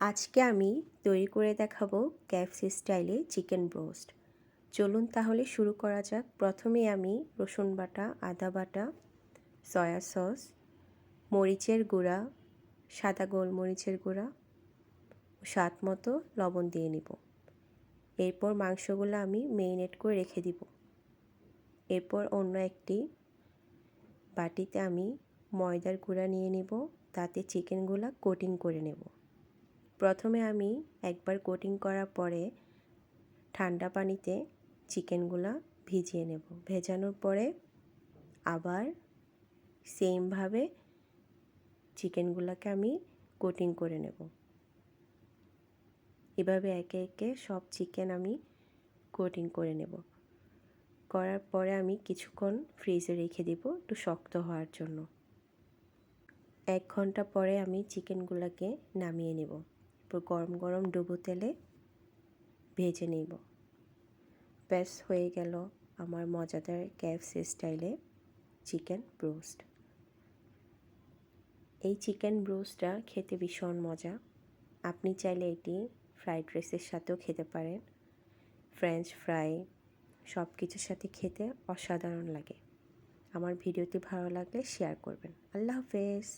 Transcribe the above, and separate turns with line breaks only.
আজকে আমি তৈরি করে দেখাবো কেএফসি স্টাইলে চিকেন ব্রোস্ট। চলুন তাহলে শুরু করা যাক। প্রথমে আমি রসুন বাটা, আদা বাটা, সয়া সস, মরিচের গুঁড়া, সাদা গোলমরিচের গুঁড়া, স্বাদ মতো লবণ দিয়ে নিব। এরপর মাংসগুলো আমি মেরিনেট করে রেখে দিব। এরপর অন্য একটি বাটিতে আমি ময়দার গুঁড়া নিয়ে নিব, তাতে চিকেনগুলো কোটিং করে নেব। প্রথমে আমি একবার কোটিং করার পরে ঠান্ডা পানিতে চিকেনগুলো ভিজিয়ে নেব। ভেজানোর পরে আবার সেমভাবে চিকেনগুলোকে আমি কোটিং করে নেব। এভাবে একে একে সব চিকেন আমি কোটিং করে নেব। করার পরে আমি কিছুক্ষণ ফ্রিজে রেখে দিব একটু শক্ত হওয়ার জন্য। 1 ঘন্টা পরে আমি চিকেনগুলোকে নামিয়ে নেব। এরপর গরম গরম ডুবো তেলে ভেজে নেব। ব্যাস হয়ে গেল আমার মজাদার কেএফসি স্টাইলে চিকেন ব্রোস্ট। এই চিকেন ব্রোস্টটা খেতে ভীষণ মজা। আপনি চাইলে এটি ফ্রাইড রাইসের সাথেও খেতে পারেন। ফ্রেঞ্চ ফ্রাই সব কিছুর সাথে খেতে অসাধারণ লাগে। আমার ভিডিওটি ভালো লাগলে শেয়ার করবেন। আল্লাহ হাফেজ।